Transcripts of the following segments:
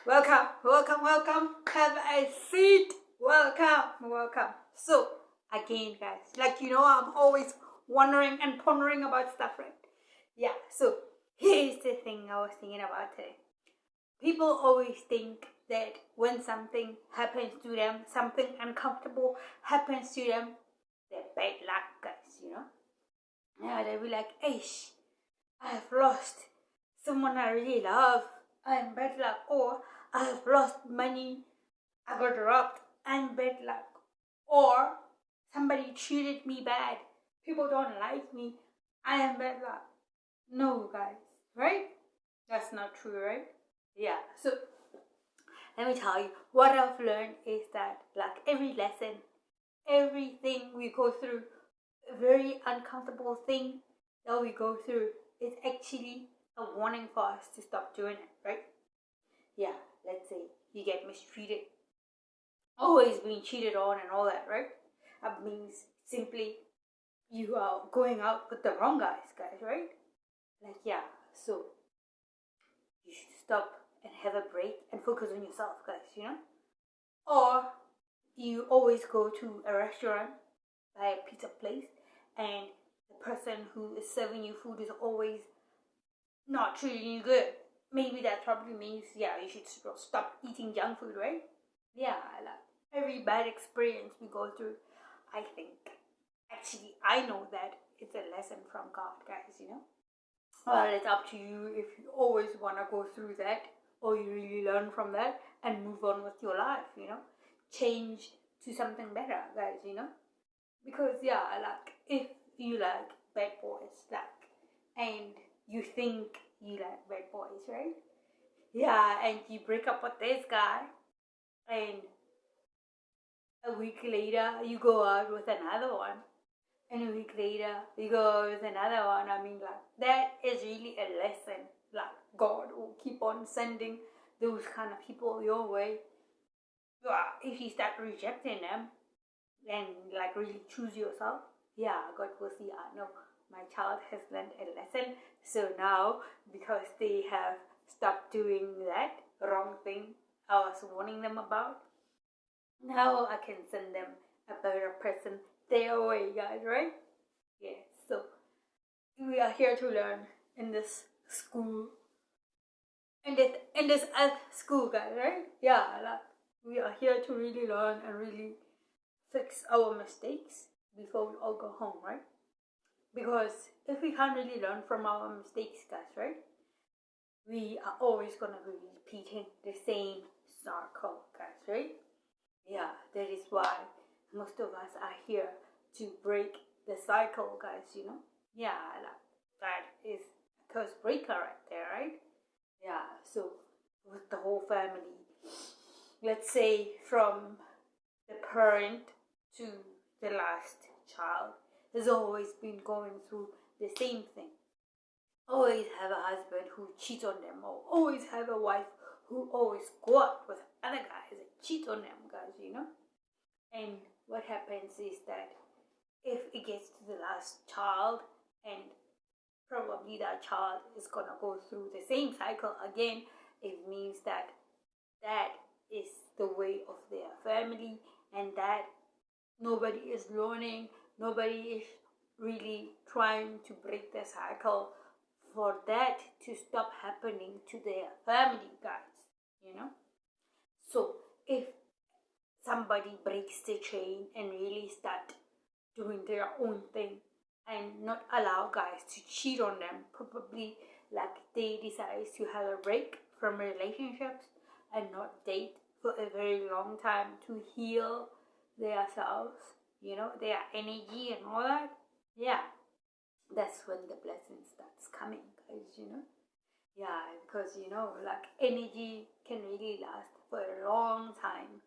Welcome, welcome, welcome. Have a seat. Welcome, welcome. So, again, guys, I'm always wondering and pondering about stuff, right? Yeah, so here's the thing I was thinking about today. People always think that when something happens to them, something uncomfortable happens to them, they're bad luck, guys. Yeah, they'll be like, Aish, I've lost someone I really love. I'm bad luck. Or I have lost money. I got robbed. I'm bad luck. Or somebody treated me bad. People don't like me. I am bad luck. No, guys. Right? That's not true, right? Yeah. So let me tell you, what I've learned is that like every lesson, everything we go through, a very uncomfortable thing that we go through is actually a warning for us to stop doing it, right? Yeah, let's say you get mistreated, always being cheated on and all that, right? That means simply you are going out with the wrong guys, right? Like, yeah, so you should stop and have a break and focus on yourself, guys. Or you always go to a restaurant, buy a pizza place, and the person who is serving you food is always not treating you good. Maybe that probably means, yeah, you should stop eating junk food, right? Yeah, like every bad experience we go through, I think, actually, I know that it's a lesson from God, guys. Well, it's up to you if you always want to go through that or you really learn from that and move on with your life. Change to something better, guys. Because, yeah, like, if you like bad boys, like, and you think you like bad boys, right? Yeah, and you break up with this guy, and a week later you go out with another one, and a week later you go out with another one. I mean, like, that is really a lesson. Like, God will keep on sending those kind of people your way. If you start rejecting them and like really choose yourself, yeah, God will see, no, my child has learned a lesson. So now, because they have stopped doing that wrong thing I was warning them about, now I can send them a better person their way, guys, right? Yeah, so we are here to learn in this school, in this school, guys, right? Yeah, like, we are here to really learn and really fix our mistakes before we all go home, right? Because if we can't really learn from our mistakes, guys, right? We are always gonna be repeating the same circle, guys, right? Yeah, that is why most of us are here to break the cycle, guys. Yeah, like, that is a curse breaker right there, right? Yeah, so with the whole family, let's say from the parent to the last child, has always been going through the same thing. Always have a husband who cheats on them, or always have a wife who always go out with other guys and cheat on them, guys. And what happens is that if it gets to the last child, and probably that child is gonna go through the same cycle again, it means that that is the way of their family, and that nobody is learning, nobody is really trying to break the cycle for that to stop happening to their family, guys. So if somebody breaks the chain and really start doing their own thing and not allow guys to cheat on them, probably like they decide to have a break from relationships and not date for a very long time to heal themselves, their energy and all that. Yeah, that's when the blessing starts coming, guys. Yeah, because like, energy can really last for a long time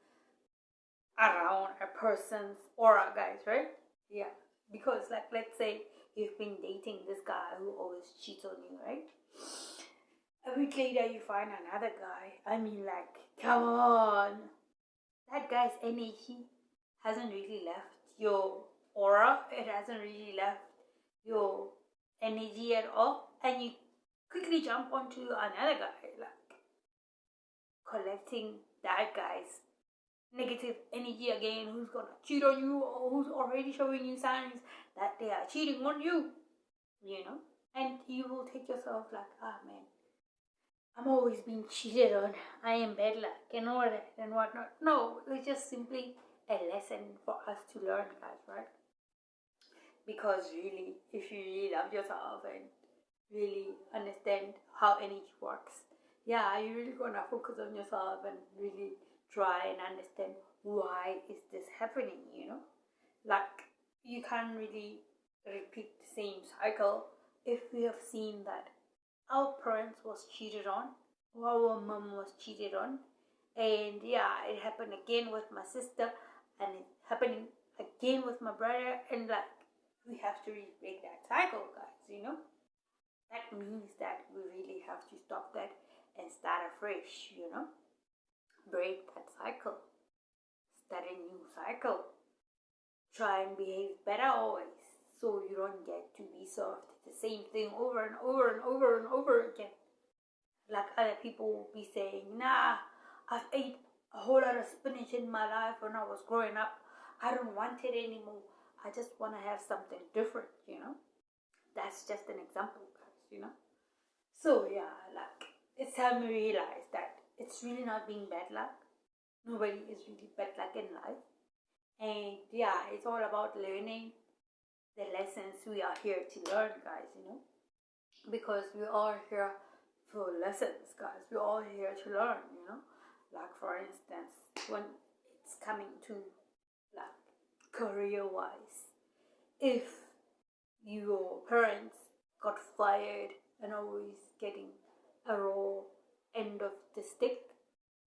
around a person's aura, guys, right? Yeah, because like, let's say you've been dating this guy who always cheats on you, right? A week later you find another guy. I mean, like, come on, that guy's energy hasn't really left your aura, it hasn't really left your energy at all, and you quickly jump onto another guy. Like, collecting that guy's negative energy again, who's gonna cheat on you, or who's already showing you signs that they are cheating on you, and you will take yourself like, man, I'm always being cheated on, I am bad luck, and all that and whatnot. No, it's just simply a lesson for us to learn, guys, right? Because really, if you really love yourself and really understand how energy works, you're really gonna focus on yourself and really try and understand why is this happening, like you can't really repeat the same cycle if we have seen that our parents was cheated on, or our mom was cheated on, and it happened again with my sister, and it's happening again with my brother, and like we have to really break that cycle, guys, that means that we really have to stop that and start afresh, break that cycle, start a new cycle, try and behave better always, so you don't get to be served the same thing over and over and over and over again. Like other people will be saying, nah, I've ate a whole lot of spinach in my life when I was growing up, I don't want it anymore, I just want to have something different, That's just an example, guys, So like it's time to realize that it's really not being bad luck. Nobody is really bad luck in life. And it's all about learning the lessons we are here to learn, guys, because we are here for lessons, guys. We're all here to learn, like for instance, when it's coming to like career wise, if your parents got fired and always getting a raw end of the stick,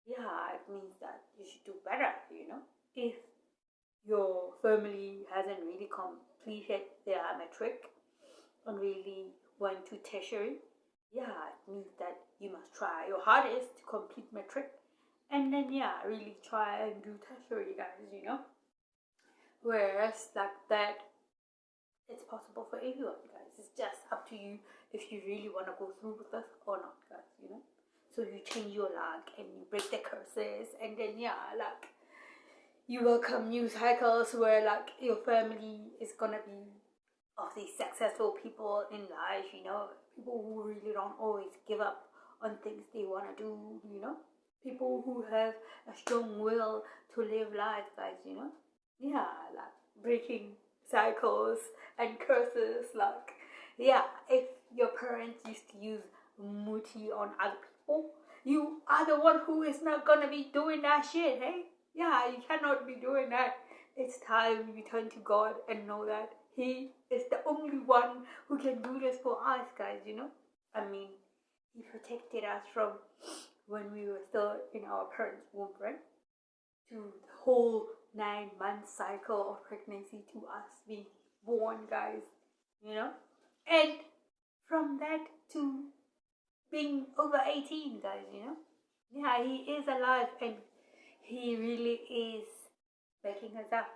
it means that you should do better, if your family hasn't really completed their matric and really went to tertiary, it means that you must try your hardest to complete matric, and then really try and do tertiary, guys, whereas like that, it's possible for everyone, guys. It's just up to you if you really want to go through with this or not, guys, So you change your luck and you break the curses, and then like you welcome new cycles where like your family is gonna be of these successful people in life, people who really don't always give up on things they wanna do, people who have a strong will to live life, guys, like breaking cycles and curses, like if your parents used to use muti on other people, you are the one who is not gonna be doing that shit, hey? You cannot be doing that. It's time you turn to God and know that He is the only one who can do this for us, guys, I mean, He protected us from when we were still in our parents' womb, right? To the whole 9-month cycle of pregnancy to us being born, guys, and from that to being over 18, guys, He is alive and He really is backing us up,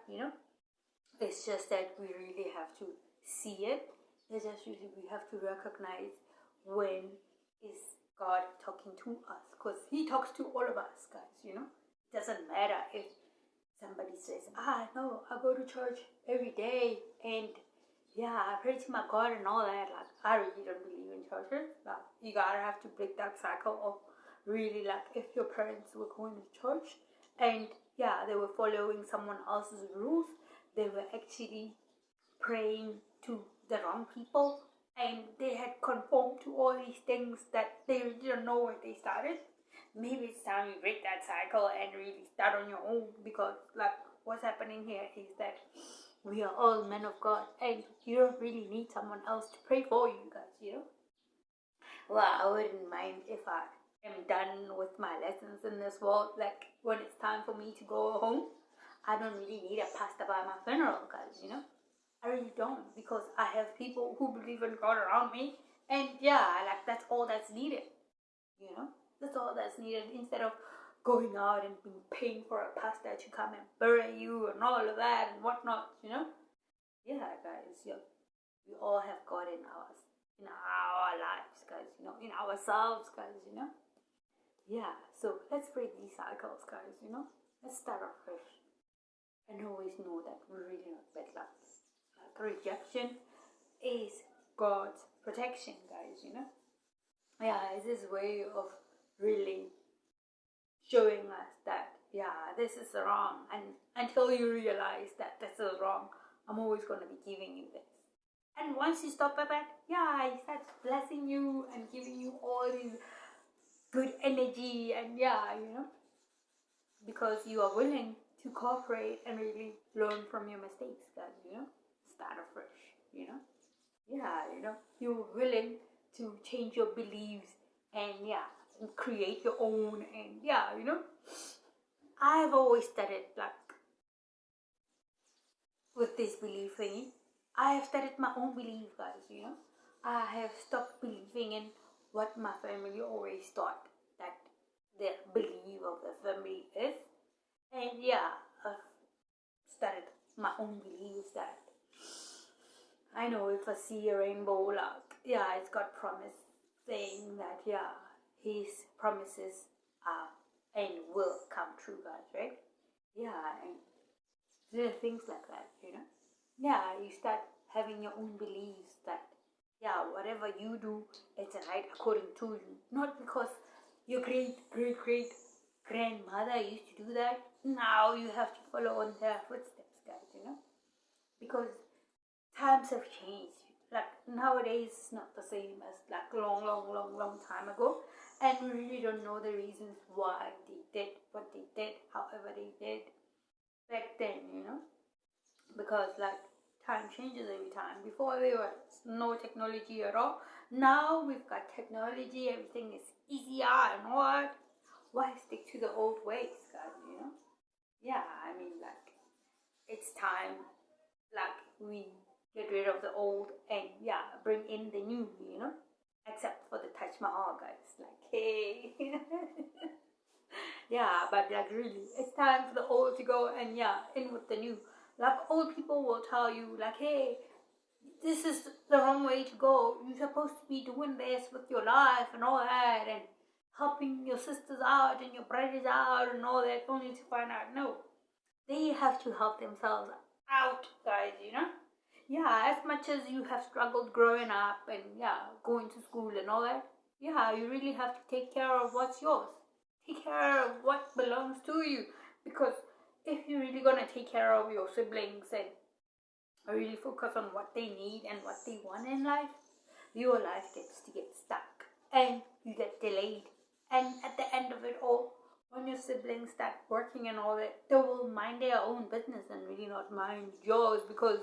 It's just that we really have to see it. It's just really we have to recognize when is God talking to us, because He talks to all of us, guys, It doesn't matter if somebody says, no, I go to church every day and I pray to my God and all that. Like, I really don't believe in churches. Like, you gotta have to break that cycle of really, like, if your parents were going to church and they were following someone else's rules, they were actually praying to the wrong people, and they had conformed to all these things that they didn't know where they started. Maybe it's time you break that cycle and really start on your own, because like what's happening here is that we are all men of God, and you don't really need someone else to pray for you, guys, Well, I wouldn't mind if I am done with my lessons in this world, like when it's time for me to go home, I don't really need a pastor by my funeral, guys, I really don't, because I have people who believe in God around me, and like that's all that's needed, That's all that's needed, instead of going out and being paying for a pastor to come and bury you and all of that and whatnot, guys, we all have God in our lives, guys, in ourselves, guys, Yeah, so let's break these cycles, guys, you know? Let's start afresh and always know that we're really not bad luck. Like rejection is God's protection, guys, you know? Yeah, it's this way of really showing us that, yeah, this is wrong. And until you realize that this is wrong, I'm always going to be giving you this. And once you stop at that, yeah, He starts blessing you and giving you all these good energy. And yeah, you know, because you are willing to cooperate and really learn from your mistakes, guys, you know, start afresh, you know. Yeah, you know, you're willing to change your beliefs and yeah, and create your own. And yeah, you know, I've always studied like with this belief thingy. I have studied my own belief, guys, you know. I have stopped believing in what my family always thought that their belief of the family is. And yeah, I've studied my own beliefs that I know if I see a rainbow, like, yeah, it's got promise saying that, yeah, His promises are and will come true, guys, right? Yeah, and little things like that, you know? Yeah, you start having your own beliefs that, yeah, whatever you do, it's right according to you. Not because your great grandmother used to do that. Now you have to follow on their footsteps, guys, you know? Because times have changed. Like nowadays, it's not the same as like long time ago. And we really don't know the reasons why they did what they did, however they did back then, you know? Because like time changes every time. Before there was no technology at all. Now we've got technology, everything is easier and what? Why stick to the old ways, guys, you know? Yeah, I mean like it's time like we get rid of the old and yeah, bring in the new, you know? Except for the Taj Mahal, guys. Like, hey. Yeah, but like really, it's time for the old to go and yeah, in with the new. Like old people will tell you, like, hey, this is the wrong way to go. You're supposed to be doing this with your life and all that, and helping your sisters out and your brothers out and all that, only to find out no, they have to help themselves out, guys, you know? Yeah, as much as you have struggled growing up and yeah, going to school and all that, yeah, you really have to take care of what's yours. Take care of what belongs to you. Because if you're really gonna take care of your siblings and really focus on what they need and what they want in life, your life gets to get stuck and you get delayed. And at the end of it all, when your siblings start working and all that, they will mind their own business and really not mind yours because,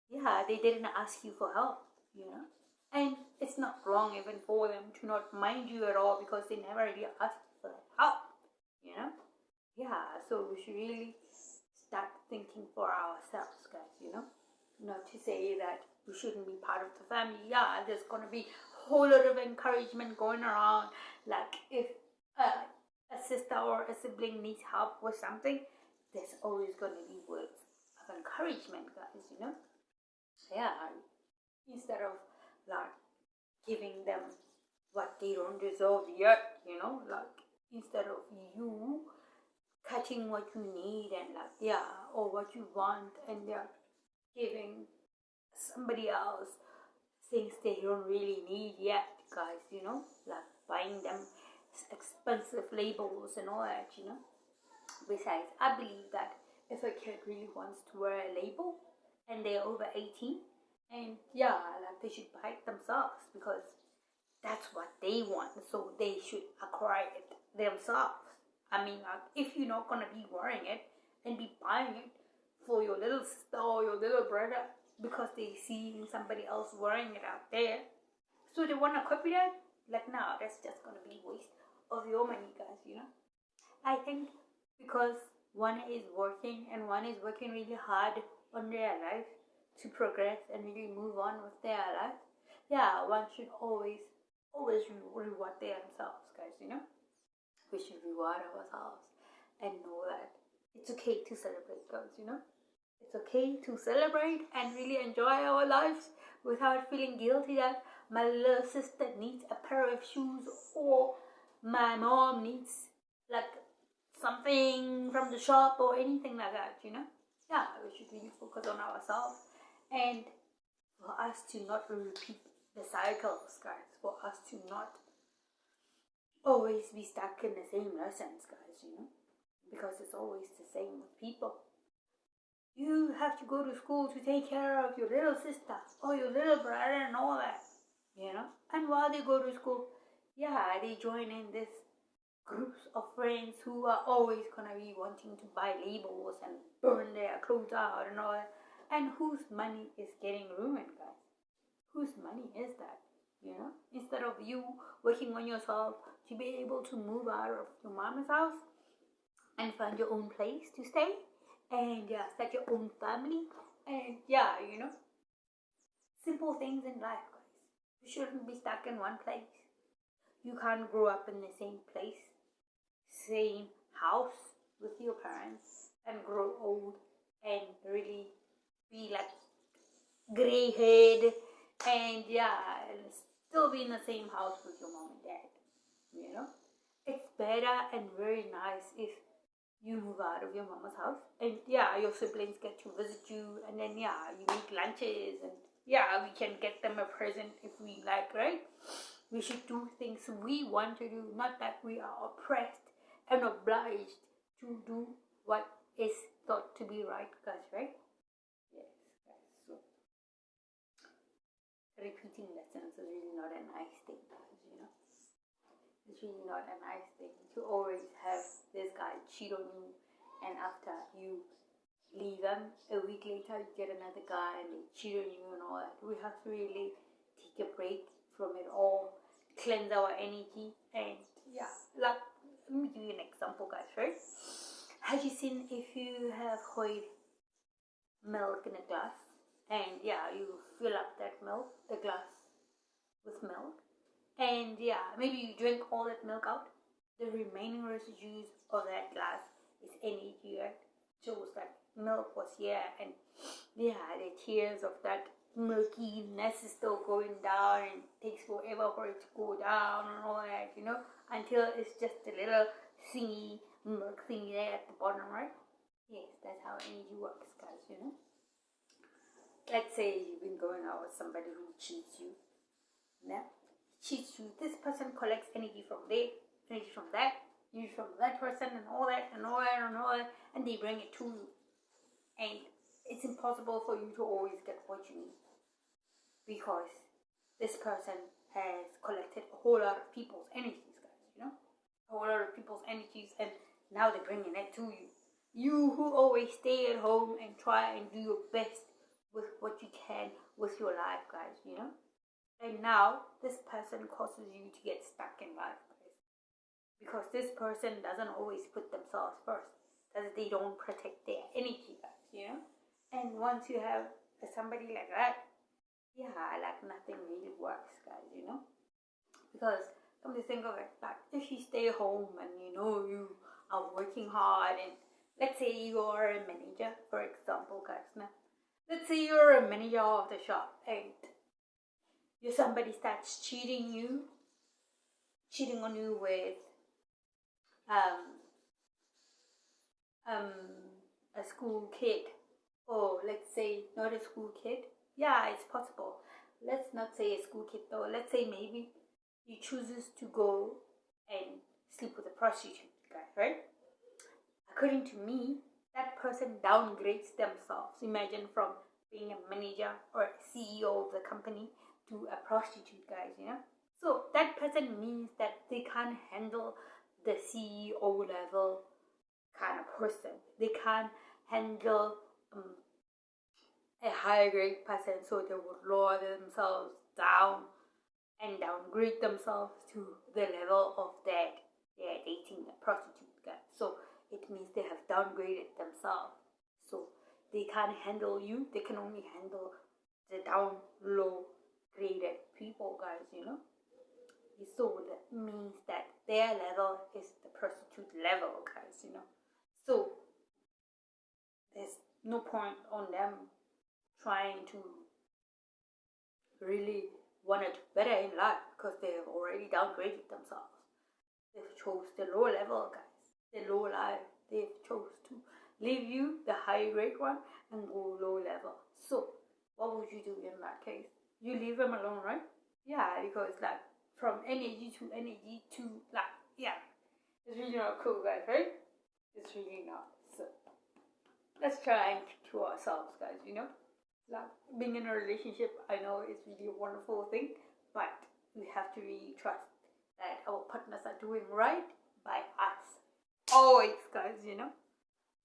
yeah, they didn't ask you for help, you know? And it's not wrong even for them to not mind you at all because they never really asked for that help, you know? Yeah, so we should really start thinking for ourselves, guys, you know? Not to say that we shouldn't be part of the family. Yeah, there's going to be a whole lot of encouragement going around. Like if a sister or a sibling needs help with something, there's always going to be words of encouragement, guys, you know? Yeah, instead of like giving them what they don't deserve yet, you know, like instead of you cutting what you need and like yeah, or what you want and they're giving somebody else things they don't really need yet, guys, you know, like buying them expensive labels and all that, you know. Besides, I believe that if a kid really wants to wear a label and they're over 18, and yeah, like they should buy it themselves because that's what they want, so they should acquire it themselves. I mean, like, if you're not gonna be wearing it and be buying it for your little sister or your little brother because they see somebody else wearing it out there, so they wanna copy that, like, no, that's just gonna be waste of your money, guys, you know. I think because one is working and one is working really hard on their life to progress and really move on with their life, yeah, one should always reward themselves, guys, you know. We should reward ourselves and know that it's okay to celebrate, guys, you know. It's okay to celebrate and really enjoy our lives without feeling guilty that my little sister needs a pair of shoes or my mom needs like something from the shop or anything like that, you know. Yeah, we should really focus on ourselves, and for us to not repeat the cycles, guys, for us to not always be stuck in the same lessons, guys, you know, because it's always the same with people. You have to go to school to take care of your little sister or your little brother and all that, you know. And while they go to school, yeah, they join in this groups of friends who are always gonna be wanting to buy labels and burn their clothes out and all that. And whose money is getting ruined, guys? Whose money is that? You know, instead of you working on yourself to be able to move out of your mama's house and find your own place to stay, and yeah, start your own family, and yeah, you know, simple things in life, guys. You shouldn't be stuck in one place. You can't grow up in the same place, same house with your parents and grow old and really be like gray head and yeah, and still be in the same house with your mom and dad. You know, it's better and very nice if you move out of your mama's house and yeah, your siblings get to visit you, and then yeah, you make lunches, and yeah, we can get them a present if we like, right? We should do things we want to do, not that we are oppressed and obliged to do what is thought to be right, guys, right? Yes, guys. So repeating lessons is really not a nice thing, guys, you know. It's really not a nice thing to always have this guy cheat on you, and after you leave them, a week later you get another guy and they cheat on you and all that. We have to really take a break from it all, cleanse our energy, and yeah, like, let me give you an example, guys, right? Have you seen if you have hoid milk in a glass, and yeah, you fill up that milk, the glass with milk, and yeah, maybe you drink all that milk out, the remaining residues of that glass is energy, right? Shows that milk was here, and yeah, the tears of that milkiness is still going down, and it takes forever for it to go down and all that, you know, until it's just a little thingy milk thingy there at the bottom, right? Yes, that's how energy works, guys, you know. Let's say you've been going out with somebody who cheats you. Yeah, cheats you. This person collects energy from there, energy from that, energy from that person, and all that, and all that, and all that, and they bring it to you. And it's impossible for you to always get what you need, because this person has collected a whole lot of people's energies, guys, you know, a whole lot of people's energies, and now they're bringing it to you. You who always stay at home and try and do your best with what you can with your life, guys, you know. And now this person causes you to get stuck in life, guys, because this person doesn't always put themselves first, because they don't protect their energy, guys, you know. And once you have somebody like that, yeah, like nothing really works, guys, you know. Because come to think of it, like if you stay home and you know you are working hard, and let's say you are a manager, for example, guys, now let's say you're a manager of the shop, and somebody starts cheating on you with a school kid, or let's say not a school kid. Yeah, it's possible. Let's not say a school kid though. Let's say maybe he chooses to go and sleep with a prostitute guy, right? According to me, that person downgrades themselves. Imagine from being a manager or a CEO of the company to a prostitute, guys, you know. So that person means that they can't handle the CEO level kind of person. They can't handle a higher grade person, so they would lower themselves down and downgrade themselves to the level of that they're dating a prostitute guy. So it means they have downgraded themselves. So they can't handle you. They can only handle the down low graded people, guys, you know. So that means that their level is the prostitute level, guys, you know. So there's no point on them trying to really want to do better in life, because they have already downgraded themselves. They've chose the low level guys, the low life. They've chose to leave you, the high grade one, and go low level. So what would you do in that case? You leave them alone, right? Yeah, because like from energy to like, yeah, it's really not cool, guys, right? It's really not. So let's try and keep to ourselves, guys. Like being in a relationship, I know it's really a wonderful thing, but we have to really trust that our partners are doing right by us. Always, guys.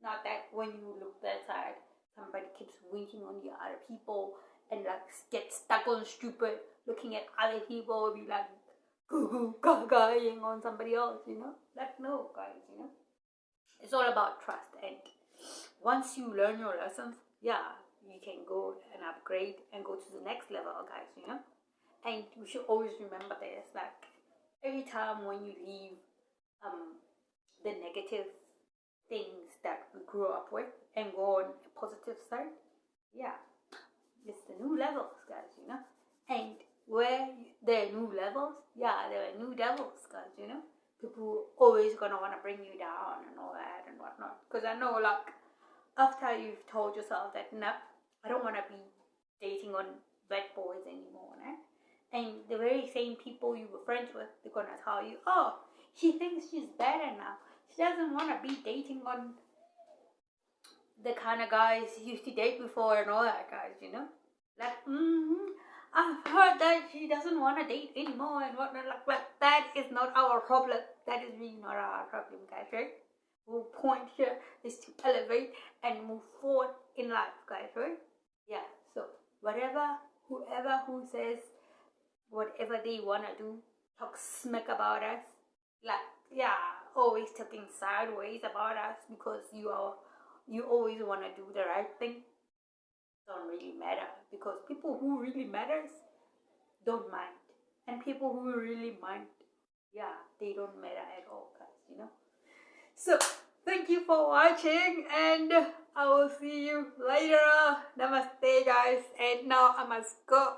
Not that when you look that side, somebody keeps winking on the other people and like get stuck on stupid, looking at other people, be like goo goo gagaing on somebody else. Like no, guys. It's all about trust, and once you learn your lessons, yeah, you can go and upgrade and go to the next level, guys. And you should always remember this, like every time when you leave the negative things that we grew up with and go on a positive side, yeah, it's the new levels, guys. And where there are new levels, yeah, there are new devils, guys. People always gonna want to bring you down and all that and whatnot, because I know, like, after you've told yourself that no, I don't want to be dating on bad boys anymore, né? And the very same people you were friends with, they're gonna tell you, oh, she thinks she's better now, she doesn't want to be dating on the kind of guys she used to date before and all that, guys. Like, I've heard that she doesn't want to date anymore and whatnot. Like that is not our problem. That is really not our problem, guys, right? The point here is to elevate and move forward in life, guys, right? Yeah, so whoever who says whatever they want to do, talk smack about us, like, yeah, always talking sideways about us because you always want to do the right thing, don't really matter, because people who really matters don't mind, and people who really mind, yeah, they don't matter at all, guys. So thank you for watching, and I will see you later. Namaste, guys, and now I must go.